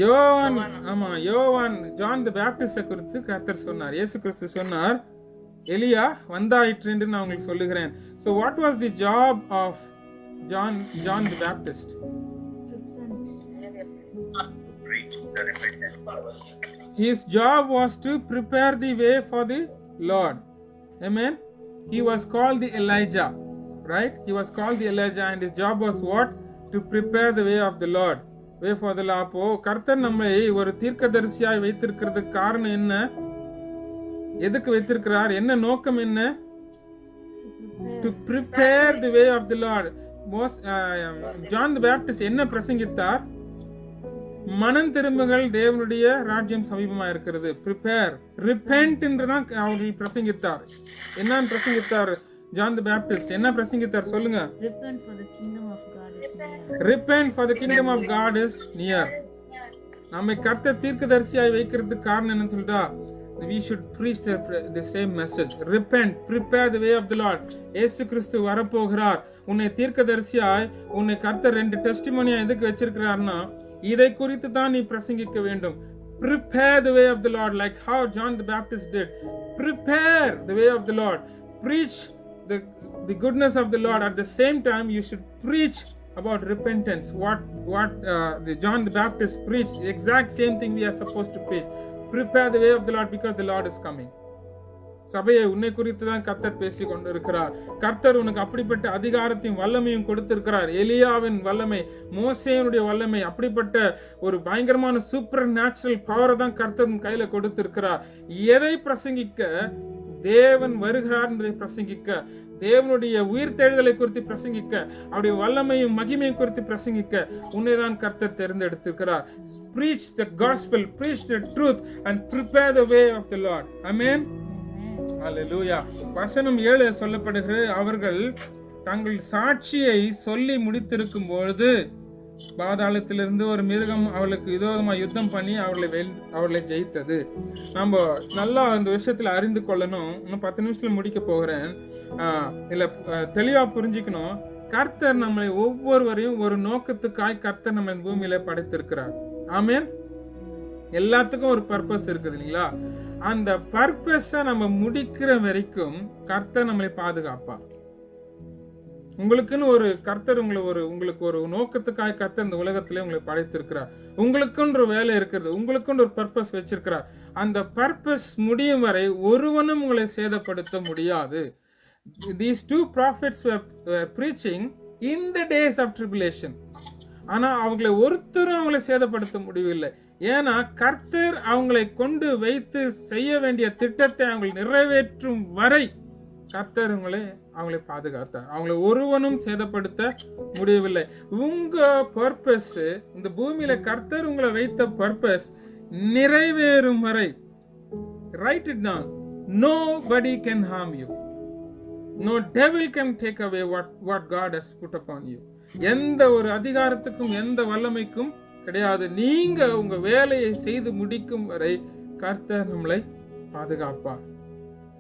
யோவான். ஆமா, யோவான், ஜான் தி பேப்டிஸ்ட் குறித்து கர்த்தர் சொன்னார். இயேசு கிறிஸ்து சொன்னார், எலியா வந்தாயிற்று என்று நான் உங்களுக்கு சொல்லுகிறேன். So what was the job of John the Baptist? His job was to prepare the way for the Lord. Amen. He was called the Elijah, right? He was called the Elijah, and his job was what? To prepare the way of the Lord, way for the Lord. அப்போ கர்த்தர் நம்மை ஒரு தீர்க்கதரிசியாய் வைத்திருக்கிறதுக்கு காரணம் என்ன? எதுக்கு வைத்திருக்கிறார்? என்ன நோக்கம் என்ன? To prepare the way of the Lord. John the Baptist என்ன பிரசங்கித்தார்? மனம் திரும்புங்கள், தேவனுடைய ராஜ்யம் சமீபமா இருக்கிறது. prepare, repent என்றுதான் அவர்கள் பிரசங்கித்தார். என்ன பிரசங்கித்தார்? ஜான் தி பேப்டிஸ்ட் என்ன பிரசங்கித்தார்? சொல்லுங்க. repent for the kingdom of God is near. நம்மை கர்த்தர் தீர்க்கதரிசியாய் வைக்கிறதுக்கு காரணம் என்ன சொல்றா? We should preach the same message. Repent, prepare the way of the Lord. இயேசு கிறிஸ்து வரப்போகிறார். உன்னை தீர்க்கதரிசியாய், உன்னை கர்த்தர் 2 டெஸ்டிமோனியா எதுக்கு வச்சிருக்கிறார்னா, இதை குறித்து தான் நீ பிரசங்கிக்க வேண்டும். Prepare the way of the Lord, like how John the Baptist did. Prepare the way of the Lord. Preach the goodness of the Lord. At the same time, you should preach about repentance. What John the Baptist preached, the exact same thing we are supposed to preach. Prepare the way of the Lord because the Lord is coming. சபையை உன்னை குறித்து தான் கர்த்தர் பேசி கொண்டு இருக்கிறார். கர்த்தர் உனக்கு அப்படிப்பட்ட அதிகாரத்தையும் வல்லமையும் கொடுத்திருக்கிறார். எலியாவின் வல்லமை, மோசேனுடைய வல்லமை, அப்படிப்பட்ட ஒரு பயங்கரமான சூப்பர் நேச்சுரல் பவரை தான் கர்த்தர் கையில கொடுத்திருக்கிறார். எதை பிரசங்கிக்க? தேவன் வருகிறார் என்பதை பிரசங்கிக்க, தேவனுடைய உயிர்த்தெழுதலை குறித்து பிரசங்கிக்க, அவருடைய வல்லமையும் மகிமையும் குறித்து பிரசங்கிக்க உன்னை தான் கர்த்தர் தேர்ந்தெடுத்திருக்கிறார். Preach the gospel, preach the truth and prepare the way of the Lord. Amen. Hallelujah. வசனம் 7 சொல்லப்படுகிறது, அவர்கள் தங்கள் சாட்சியை சொல்லி முடித்திருக்கும் பொழுது பாதாளத்திலிருந்து ஒரு மிருகம் அவளுக்கு விரோதமாக யுத்தம் பண்ணி அவர்களை ஜெயித்தது. நம்ம நல்லா இந்த விஷயத்துல அறிந்து கொள்ளணும். இன்னும் 10 நிமிஷத்துல முடிக்க போகிறேன். இல்ல தெளிவா புரிஞ்சுக்கணும். கர்த்தர் நம்மளை ஒவ்வொருவரையும் ஒரு நோக்கத்துக்காய் கர்த்தர் நம்ம பூமியில படைத்திருக்கிறார். ஆமென். எல்லாத்துக்கும் ஒரு பர்பஸ் இருக்குது இல்லைங்களா? அந்த பர்பஸை நம்ம முடிக்கிற வரைக்கும் கர்த்தர் நம்மளை பாதுகாப்பா. உங்களுக்குன்னு ஒரு கர்த்தர் உங்களுக்கு ஒரு நோக்கத்துக்காக கர்த்தர் இந்த உலகத்திலே உங்களை படைத்திருக்கிறார். உங்களுக்குன்ற வேலை இருக்கிறது, உங்களுக்குன்ற ஒரு பர்பஸ் வச்சிருக்கிறார். அந்த பர்பஸ் முடியும் வரை ஒருவனும் உங்களை சேதப்படுத்த முடியாது. These 2 prophets were preaching in the days of tribulation. ஆனா ஒருத்தரும் சேதப்படுத்த முடியவில்லை. ஏன்னா கர்த்தர் அவங்களை கொண்டு வைத்து செய்ய வேண்டிய திட்டத்தை அவங்க நிறைவேற்றும் வரை கர்த்தர் அவங்களை பாதுகாத்தார். அவங்களை ஒருவனும் சேதப்படுத்த முடியவில்லை. உங்க பர்பஸ், இந்த பூமியில கர்த்தர் உங்களை வைத்த பர்பஸ் நிறைவேறும் வரை, write it down, nobody can harm you. No devil can take away what God has put upon you. எந்த ஒரு அதிகாரத்துக்கும் எந்த வல்லமைக்கும் கிடையாது. நீங்க உங்க வேலையை செய்து முடிக்கும் வரை கர்த்தர் நம்மளை பாதுகாப்பார்.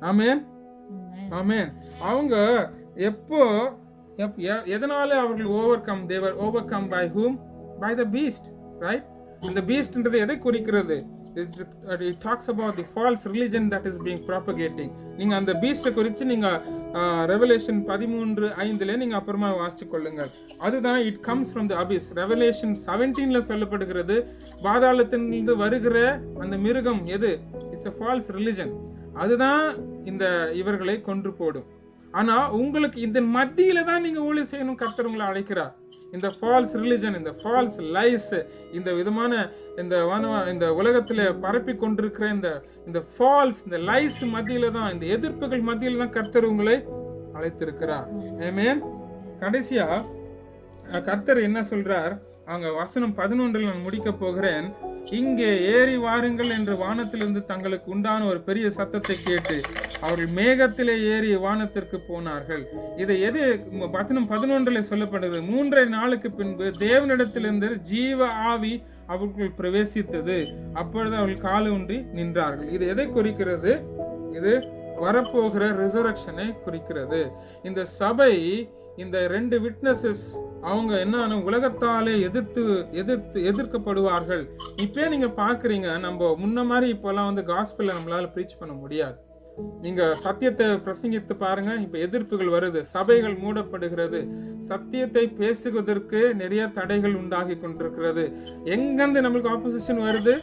ஆமென். ஆமென். அவங்க எதனால அவர்கள் they were overcome by whom? By the beast, right? இந்த beastன்றது எதை குறிக்கிறது? It talks about the false religion that is being propagating. நீங்க அந்த beast குறித்து நீங்க ரெவலேஷன் 13:5 நீங்க அப்புறமா வாசிச்சு கொள்ளுங்கள். அதுதான் it comes from the abyss. Revelation 17ல சொல்லப்படுகிறது, பாதாளத்திலிருந்து வருகிற அந்த மிருகம் எது? It's a false religion. அதுதான் இந்த இவர்களை கொன்று போடும். ஆனா உங்களுக்கு இந்த மத்தியில தான் நீங்க ஊழியம் செய்யணும். கர்த்தர் உங்களை அழைக்கிறார். இந்த ஃபால்ஸ் ரிலிஜன், இந்த ஃபால்ஸ் லைஸ், இந்த விதமான இந்த உலகத்துல பரப்பி கொண்டிருக்கிற இந்த ஃபால்ஸ், இந்த லைஸ் மத்தியில தான், இந்த எதிர்ப்புகள் மத்தியில தான் கர்த்தர் உங்களை அழைத்திருக்கிறார். ஆமென். கடைசியா கர்த்தர் என்ன சொல்றார்? அவங்க வசனம் 11 நான் முடிக்க போகிறேன். இங்கே ஏறி வாருங்கள் என்று வானத்திலிருந்து தங்களுக்கு உண்டான ஒரு பெரிய சத்தத்தை கேட்டு அவர்கள் மேகத்திலே ஏறி வானத்திற்கு போனார்கள். இதை எது வசனம் 11 சொல்லப்படுகிறது? 3 நாளுக்கு பின்பு தேவனிடத்திலிருந்து ஜீவ ஆவி அவர்கள் பிரவேசித்தது. அப்பொழுது அவர்கள் கால் ஊன்றி நின்றார்கள். இது எதை குறிக்கிறது? இது வரப்போகிற ரிசரக்ஷனை குறிக்கிறது. இந்த சபை, இந்த 2 விட்னஸஸ் அவங்க என்ன உலகத்தாலே எதிர்க்கப்படுவார்கள். இப்பயே நீங்க பாக்குறீங்க, நம்ம முன்ன மாதிரி இப்பெல்லாம் காஸ்பெல்ல நம்மளால பிரீச் பண்ண முடியாது. நீங்க சத்தியத்தை பிரசங்கித்து பாருங்க, இப்ப எதிர்ப்புகள் வருது, சபைகள் மூடப்படுகிறது, சத்தியத்தை பேசுவதற்கு நிறைய தடைகள் உண்டாகி கொண்டிருக்கிறது. எங்கிருந்து நம்மளுக்கு ஆப்போசிஷன் வருது?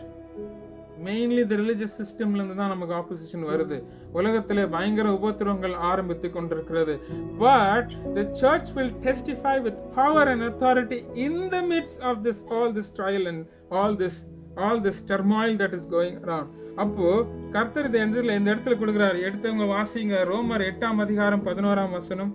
மெயின்லி தி ரிலிஜியஸ் சிஸ்டம்ல இருந்து தான் நமக்கு ஆப்போசிஷன் வருது. உலகத்திலே பயங்கர உபத்திரவங்கள் ஆரம்பித்து கொண்டிருக்கிறது. But the church will testify with power and authority in the midst of all this trial and all this turmoil that is going around. அப்போ கர்த்தர் இந்த இடத்துல கொடுக்கிறார். எடுத்தவங்க வாசிங்க, ரோமர் 8:11.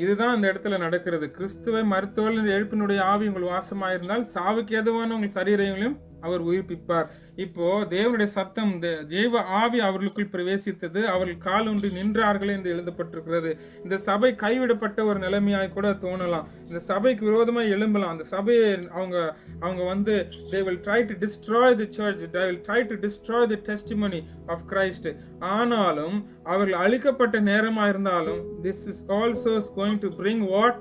இதுதான் அந்த இடத்துல நடக்கிறது. கிறிஸ்துவை மருத்துவ எழுப்பினுடைய ஆவி உங்கள் வாசமாயிருந்தால் சாவுக்கு எதுவான உங்கள் சரீரங்களையும் அவர் உயிர்ப்பிப்பார். இப்போ தேவனுடைய சத்தம், ஜீவ ஆவி அவர்களுக்குள் பிரவேசித்தது, அவர்கள் கால் ஒன்று நின்றார்கள் என்று எழுதப்பட்டிருக்கிறது. இந்த சபை கைவிடப்பட்ட ஒரு நிலைமையாய் கூட தோணலாம். இந்த சபைக்கு விரோதமாக எழும்பலாம். அந்த சபையை அவங்க வந்து they will try to destroy the church, they will try to destroy the testimony of Christ. ஆனாலும் அவர்கள் அழிக்கப்பட்ட நேரமா இருந்தாலும் this is also going to bring what?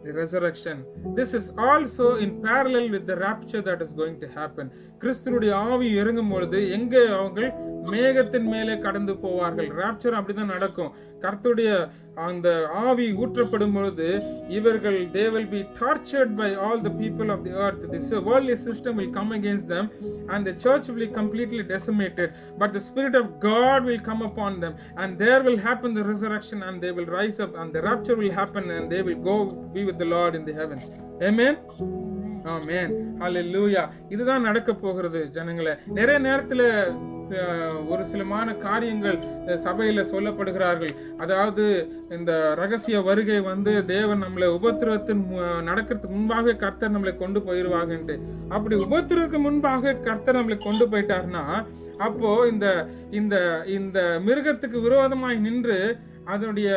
The resurrection. This is also in parallel with the rapture that is going to happen. கிறிஸ்துவுடைய ஆவி இறங்கும் பொழுது எங்கே அவங்க மேகத்தின் மேலே கடந்து போவார்கள். ராப்சர் அப்படிதான் நடக்கும். கர்த்தருடைய அந்த ஆவி ஊற்றப்படும் பொழுது இவர்கள் they will be tortured by all the people of the earth. This worldly system will come against them and the church will be completely decimated, but the spirit of God will come upon them and there will happen the resurrection and they will rise up and the rapture will happen and they will go be with the Lord in the heavens. Amen. ஆமென். ஹalleluya. இதுதான் நடக்க போகிறது ஜனங்களே. நிறைய நேரத்துல ஒரு சிலமான காரியங்கள் சபையில சொல்லப்படுகிறார்கள். அதாவது இந்த ரகசிய வருகை வந்து தேவன் நம்மளை உபத்திரவத்தின் நடக்கிறதுக்கு முன்பாக கர்த்தர் நம்மளை கொண்டு போயிருவாங்கன்ட்டு. அப்படி உபத்திரவுக்கு முன்பாக கர்த்தர் நம்மளை கொண்டு போயிட்டார்னா அப்போ இந்த இந்த இந்த மிருகத்துக்கு விரோதமாய் நின்று அதனுடைய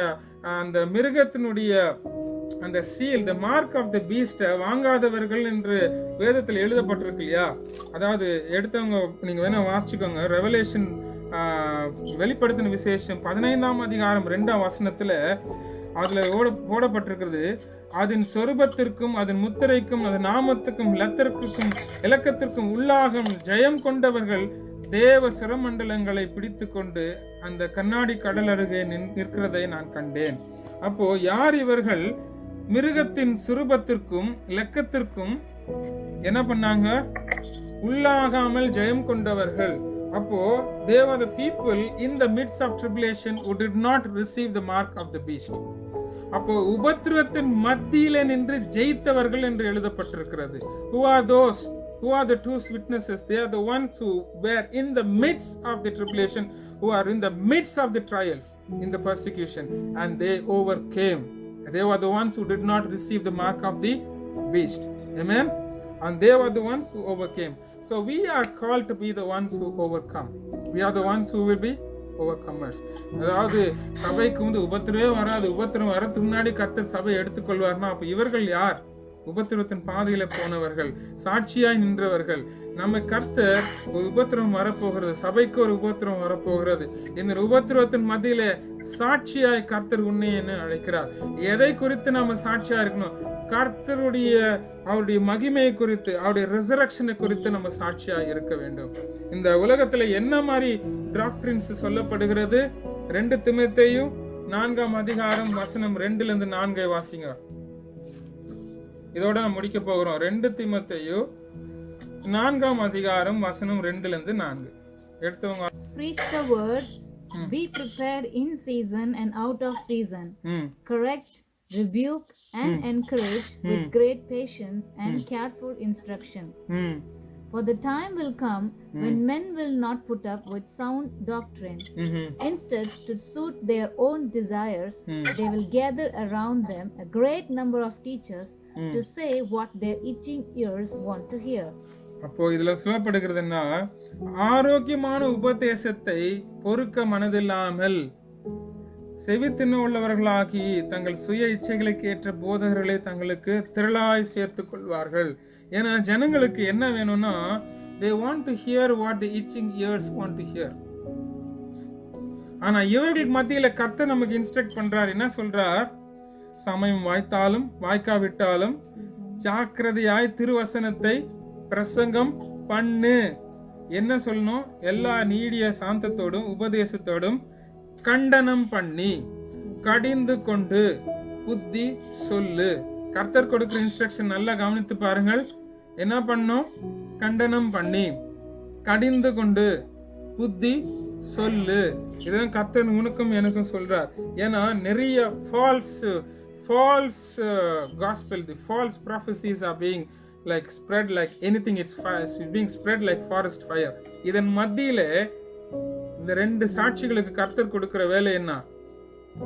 அந்த மிருகத்தினுடைய அந்த seal, the mark of the beast வாங்காதவர்கள் என்று வேதத்தில் எழுதப்பட்டிருக்கு இல்லையா? அதாவது எடுத்தவங்க நீங்க வேணா வாசிச்சுக்கோங்க. ரெவலேஷன் வெளிப்படுத்தின விசேஷம் 15ஆம் அதிகாரம் 2ஆம் வசனத்துல அதுல போடப்பட்டிருக்கிறது, அதன் சொரூபத்திற்கும் அதன் முத்திரைக்கும் அதன் நாமத்துக்கும் இலக்கத்திற்கும் உள்ளாகும் ஜெயம் கொண்டவர்கள் தேவ சிரமண்டலங்களை பிடித்து கொண்டு அந்த கண்ணாடி கடல் அருகே நிற்கிறதை நான் கண்டேன். அப்போ யார் இவர்கள்? மிருகத்தின் சுரூபத்திற்கும் இலக்கத்திற்கும் என்ன பண்ணாங்க? உள்ளாகாமல் ஜெயம் கொண்டவர்கள். அப்போ they were the people in the midst of tribulation who did not receive the mark of the beast. அப்போ உபத்திரவத்தின் மத்தியிலே நின்று ஜெயித்தவர்கள் என்று எழுதப்பட்டிருக்கிறது. Who are those? Who are the two witnesses? They are the ones who were in the midst of the tribulation, who are in the midst of the trials, in the persecution, and they overcame. They were the ones who did not receive the mark of the beast. Amen. And they were the ones who overcame. So we are called to be the ones who overcome. We are the ones who will be overcomers. அதாவது சபைக்கு வந்து உபத்திரவே வராது, உபத்திரம் வரதுக்கு முன்னாடி கர்த்தர் சபை எடுத்துக்கொள்வார்னா அப்ப இவர்கள் யார்? உபத்திரத்தின் பாதையில போனவர்கள், சாட்சியாய் நின்றவர்கள். நம்ம கர்த்தர் ஒரு உபத்திரம் வரப்போகிறது, சபைக்கு ஒரு உபத்திரம் வரப்போகிறது. இந்த உபத்திரத்தின் மத்தியில சாட்சியாய் கர்த்தர் உன்னைன்னு அழைக்கிறார். எதை குறித்து நம்ம சாட்சியா இருக்கணும்? கர்த்தருடைய அவருடைய மகிமையை குறித்து, அவருடைய ரெசரக்ஷனை குறித்து நம்ம சாட்சியா இருக்க வேண்டும். இந்த உலகத்துல என்ன மாதிரி டாக்டரின்ஸ் சொல்லப்படுகிறது? 2 தீமோத்தேயு 4ஆம் அதிகாரம் வசனம் 2-4 வாசிங்க. இதோட நம்ம முடிக்க போகிறோம். 2 தீமோத்தேயு 4ஆம் அதிகாரம் வசனம் 2-4 எடுத்தவங்க. Preach the word, be prepared in season and out of season. Correct, rebuke and encourage with great patience and careful instruction. For the time will come when men will not put up with sound doctrine. Instead, to suit their own desires, they will gather around them a great number of teachers to say what their itching ears want to hear. அப்போ இதுல சொல்லப்படுகிறதுன்னா, ஆரோக்கியமான உபதேசத்தை பொறுக்க மனதில்லாமல் செவித்தின உள்ளவர்களாகி தங்கள் சுய இச்சைகளுக்கு ஏற்ற போதகர்களை தங்களுக்கு திரளாய் சேர்த்துக் கொள்வார்கள். ஏன்னா ஜனங்களுக்கு என்ன வேணும்னா, they want to hear what the itching ears want to hear. ஆனா இவர்களுக்கு மத்தியில கர்த்தர் நமக்கு இன்ஸ்ட்ரக்ட் பண்றார். என்ன சொல்றார்? சமயம் வாய்த்தாலும் வாய்க்காவிட்டாலும் ஜாக்கிரதையாய் திருவசனத்தை பிரசங்கம் பண்ணு. என்ன சொல்லணும்? எல்லா நீடிய சாந்தத்தோடும் உபதேசத்தோடும் கண்டனம் பண்ணி கடிந்து கொண்டு புத்தி சொல்லு. கர்த்தர் கொடுக்கிற இன்ஸ்ட்ரக்ஷன் நல்லா கவனித்து பாருங்கள். என்ன பண்ணும்? கண்டனம் பண்ணி கடிந்து கொண்டு புத்தி சொல்லு. இதுதான் கர்த்தர் உனக்கும் எனக்கும் சொல்றார். ஏன்னா நிறைய false gospel, the false prophecies are being like spread like anything. It's being spread like forest fire. இதன் மத்தியில இந்த 2 சாட்சிகளுக்கு கர்த்தர் கொடுக்கிற வேலை என்ன?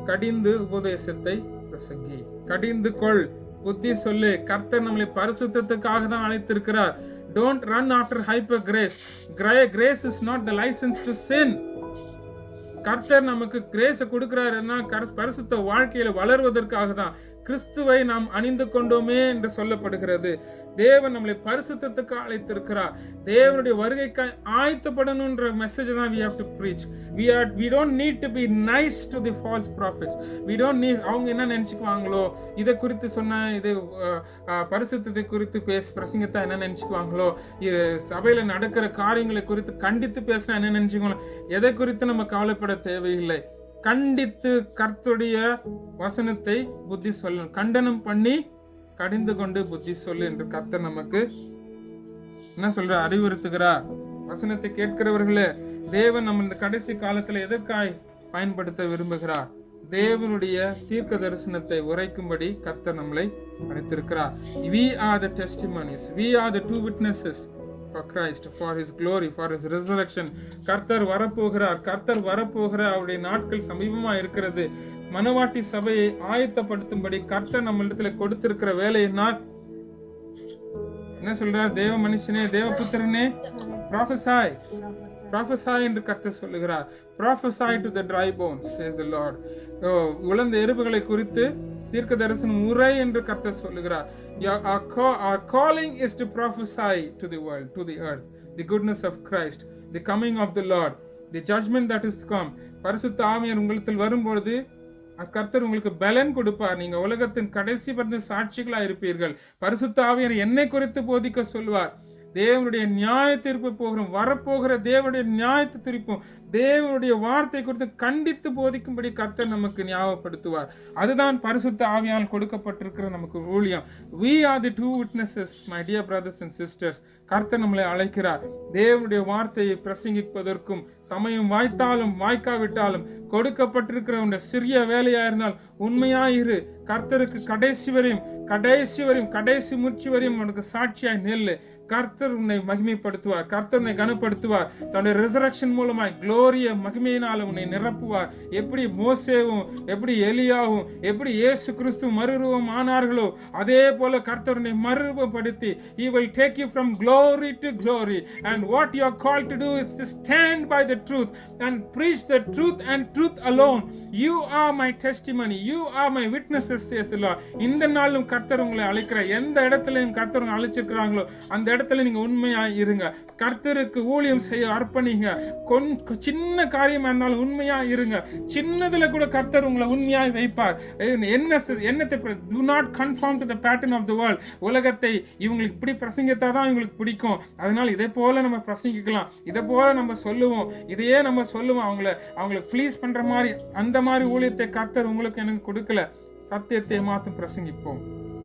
கடிந்து உபதேசத்தை பிரசங்கி. கடிந்து கொள், புத்தி சொல்லு. கர்த்தர் நம்மளை பரிசுத்தத்துக்காக தான் அழைத்திருக்கிறார். Don't run after hyper grace. Grace is not the license to sin. கர்த்தர் நமக்கு கிரேஸை கொடுக்கிறாருன்னா பரிசுத்த வாழ்க்கையில வளர்வதற்காக தான். கிறிஸ்துவை நாம் அணிந்து கொண்டோமே என்று சொல்லப்படுகிறது. தேவன் நம்மளை பரிசுத்தத்துக்கு அழைத்திருக்கிறார். தேவனுடைய வருகைக்கு ஆயத்தப்படணும்ன்ற மெசேஜ் தான் we have to preach. We don't need to be nice to the false prophets. We don't need, அவங்க என்ன நினைச்சுக்குவாங்களோ, இதை குறித்து சொன்ன இது பரிசுத்தத்தை குறித்து பிரசங்கத்தை என்ன நினைச்சுக்குவாங்களோ, சபையில நடக்கிற காரியங்களை குறித்து கண்டித்து பேசினா என்ன நினைச்சுக்குவாங்களோ, எதை குறித்து நம்ம கவலைப்பட தேவையில்லை. கண்டித்து கர்த்தருடைய வசனத்தை புத்தி சொல்லணும். கண்டனம் பண்ணி கடிந்து கொண்டு புத்தி சொல்லு என்று கர்த்தர் நமக்கு என்ன சொல்ற, அறிவுறுத்துகிறார். வசனத்தை கேட்கிறவர்களே, தேவன் நம்ம இந்த கடைசி காலத்துல எதற்காய் பயன்படுத்த விரும்புகிறார்? தேவனுடைய தீர்க்க தரிசனத்தை உரைக்கும்படி கர்த்தர் நம்மளை அழைத்திருக்கிறார். We are the testimonies. We are the two witnesses for Christ, for his glory, for his resurrection. கர்த்தர் வரப்போகிறார். கர்த்தர் வரப்போகிற அவருடைய நாட்கள் சமீபமா இருக்கிறது. மனவாட்டி சபையை ஆயத்தப்படுத்தும்படி கர்த்தர் நம்மளிடத்துல கொடுத்திருக்கிற வேலையை என்ன சொல்றார்? தேவ மனுஷனே, தேவபுத்திரனே, prophesy என்று கர்த்தர் சொல்லுகிறார். Prophesy to the dry bones, says the Lord. உலர்ந்த எலும்புகளை குறித்து தீர்க்க தரிசனம் உரை என்று கர்த்தர் சொல்லுகிறார். Our calling is to prophesy to the world, to the earth, the goodness of Christ, the coming of the Lord, the judgment that is to come. பரிசுத்த ஆவியானவர் உங்களிடத்தில் வரும்பொழுது கர்த்தர் உங்களுக்கு பலன் கொடுப்பார். நீங்க உலகத்தின் கடைசி பர்ந்த சாட்சிகளா இருப்பீர்கள். பரிசுத்த ஆவியானவர் என்னை குறித்து போதிக்க சொல்வார். தேவனுடைய நியாய தீர்ப்பு போகிறோம், வரப்போகிற தேவனுடைய நியாயத்தை தீர்ப்பும் தேவனுடைய வார்த்தை குறித்து கண்டித்து போதிக்கும்படி கர்த்தர் நமக்கு ஞாபகப்படுத்துவார். அதுதான் பரிசுத்த ஆவியால் கொடுக்கப்பட்டிருக்கிற நமக்கு ஊழியம். We are the two witnesses, my dear brothers and sisters. கர்த்தர் நம்மளை அழைக்கிறார். தேவனுடைய வார்த்தையை பிரசங்கிப்பதற்கும் சமயம் வாய்த்தாலும் வாய்க்காவிட்டாலும் கொடுக்கப்பட்டிருக்கிற சிறிய வேலையா இருந்தால் உண்மையாயிரு. கர்த்தருக்கு கடைசி வரையும் கடைசி மூச்சு வரையும் உனக்கு சாட்சியாய் நெல்லு. கர்த்தர் உன்னை மகிமைப்படுத்துவார். கர்த்தர் உன்னை கனப்படுத்துவார். தன்னுடைய ரிசரக்ஷன் மூலமாய் குளோரிய மகிமையினால உன்னை நிரப்புவார். எப்படி மோசேவும், எப்படி எலியாவும், எப்படி இயேசு கிறிஸ்து மறுரூபம் ஆனார்களோ அதே போல கர்த்தர் உன்னை மறுரூபப்படுத்தி he will take you from glory to glory, and what you are called to do is to stand by the truth and preach the truth and truth alone. You are my testimony, you are my witnesses, says the Lord. இந்த நாளும் கர்த்தர் உங்களை அழைக்கிறார். எந்த இடத்துலயும் கர்த்தர் உங்களை அழைச்சிருக்கிறாங்களோ அந்த இடத்துல நீங்க உண்மையா இருங்க. கர்த்தருக்கு ஊழியம் செய்ய அர்ப்பணிங்க. சின்ன காரியமா இருந்தாலும் உண்மையா இருங்க. சின்னதுல கூட கர்த்தர் உங்களை உண்மையாய் வைப்பார். என்னத்தை do not conform to the pattern of the world. உலகத்தை இவங்களுக்கு இப்படி பிரசங்கித்தாதான் இவங்களுக்கு பிடிக்கும், அதனால இதே போல நம்ம பிரசங்கிக்கலாம், இதே போல நம்ம சொல்லுவோம், இதையே நம்ம சொல்லுவோம். அவங்களை ப்ளீஸ் பண்ற மாதிரி அந்த மாதிரி ஊழியத்தை கர்த்தர் உங்களுக்கு எனக்கு கொடுக்கல. சத்தியத்தை மாத்தும் பிரசங்கிப்போம்.